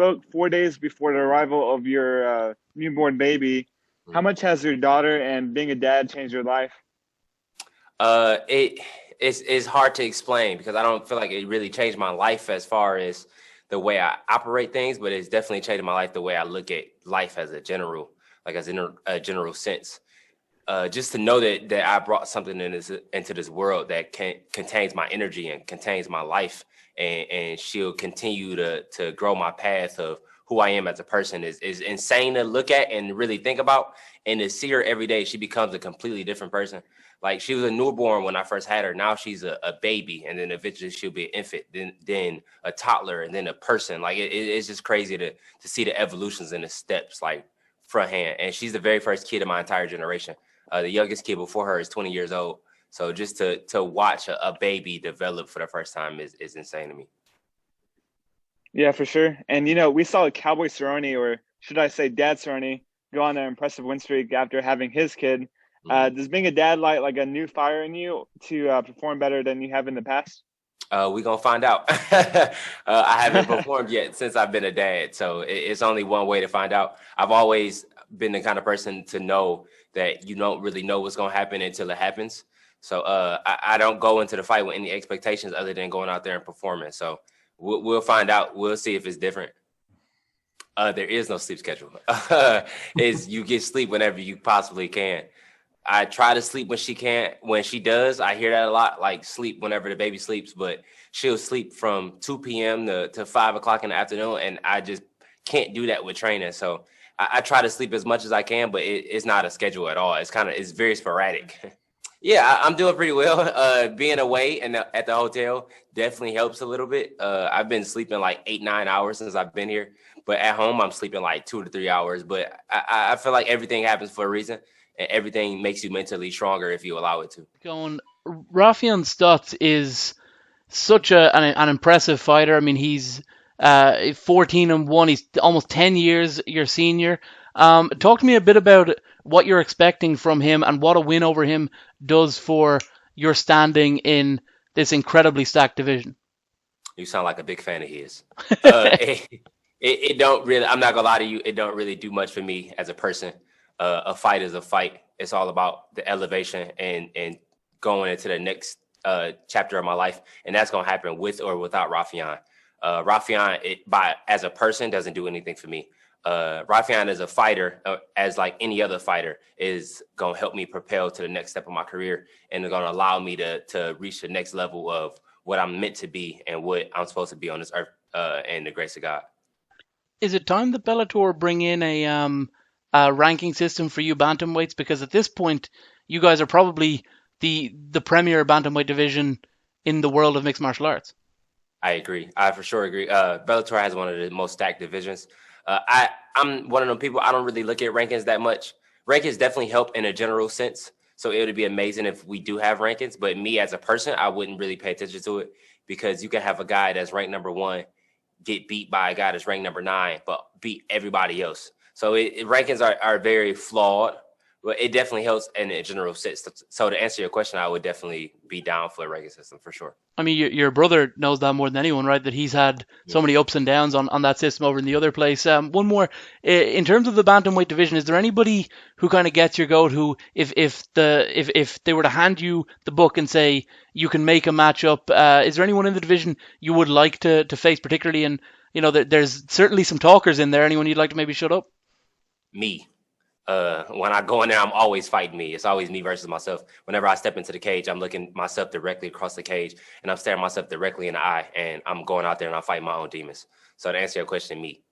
spoke 4 days before the arrival of your newborn baby. How Mm. much has your daughter and being a dad changed your life? It's hard to explain because I don't feel like it really changed my life as far as the way I operate things, but it's definitely changed my life the way I look at life as a general, like as in a general sense. Just to know that I brought something into this world that contains my energy and contains my life, and she'll continue to grow my path of who I am as a person is insane to look at and really think about. And to see her every day, she becomes a completely different person. Like she was a newborn when I first had her. Now she's a baby, and then eventually she'll be an infant, then a toddler, and then a person. Like it's just crazy to see the evolutions and the steps like front hand. And she's the very first kid of my entire generation. The youngest kid before her is 20 years old. So just to watch a baby develop for the first time is insane to me. Yeah, for sure. And we saw a Cowboy Cerrone, or should I say Dad Cerrone, go on an impressive win streak after having his kid. Mhm. Does being a dad light like a new fire in you to perform better than you have in the past? We gonna find out. I haven't performed yet since I've been a dad, so it's only one way to find out. I've always been the kind of person to know that you don't really know what's gonna happen until it happens. So I don't go into the fight with any expectations other than going out there and performing. So we'll find out. We'll see if it's different. There is no sleep schedule. Is you get sleep whenever you possibly can. I try to sleep when she can. When she does, I hear that a lot. Like sleep whenever the baby sleeps, but she'll sleep from 2 p.m. to 5 o'clock in the afternoon, and I just can't do that with training. So I try to sleep as much as I can, but it's not a schedule at all. It's very sporadic. Yeah, I'm doing pretty well. Being away and at the hotel definitely helps a little bit. I've been sleeping like 8, 9 hours since I've been here, but at home I'm sleeping like 2 to 3 hours. But I feel like everything happens for a reason, and everything makes you mentally stronger if you allow it to. Going, Raufeon Stots is such an impressive fighter. I mean, he's 14-1. He's almost 10 years your senior. Talk to me a bit about what you're expecting from him and what a win over him does for your standing in this incredibly stacked division. You sound like a big fan of his. It don't really. I'm not gonna lie to you. It don't really do much for me as a person. A fight is a fight. It's all about the elevation and going into the next chapter of my life, and that's gonna happen with or without Raufeon. Raufeon, by as a person, doesn't do anything for me. Raufeon as a fighter, as like any other fighter, is gonna help me propel to the next step of my career, and gonna allow me to reach the next level of what I'm meant to be and what I'm supposed to be on this earth, and the grace of God. Is it time that Bellator bring in a ranking system for you bantamweights? Because at this point, you guys are probably the premier bantamweight division in the world of mixed martial arts. I agree. I for sure agree. Bellator has one of the most stacked divisions. I'm one of them people. I don't really look at rankings that much. Rankings definitely help in a general sense. So it would be amazing if we do have rankings. But me as a person, I wouldn't really pay attention to it because you can have a guy that's ranked number one get beat by a guy that's ranked number nine, but beat everybody else. So rankings are very flawed, but it definitely helps in a general sense. So to answer your question, I would definitely be down for a ranking system for sure. I mean, your brother knows that more than anyone, right? That he's had so many ups and downs on that system over in the other place. One more, in terms of the bantamweight division, is there anybody who kind of gets your goat? Who, if they were to hand you the book and say you can make a matchup, is there anyone in the division you would like to face particularly? And there's certainly some talkers in there. Anyone you'd like to maybe shut up? Me. When I go in there, I'm always fighting me. It's always me versus myself. Whenever I step into the cage, I'm looking myself directly across the cage, and I'm staring myself directly in the eye, and I'm going out there and I'm fighting my own demons. So to answer your question, me.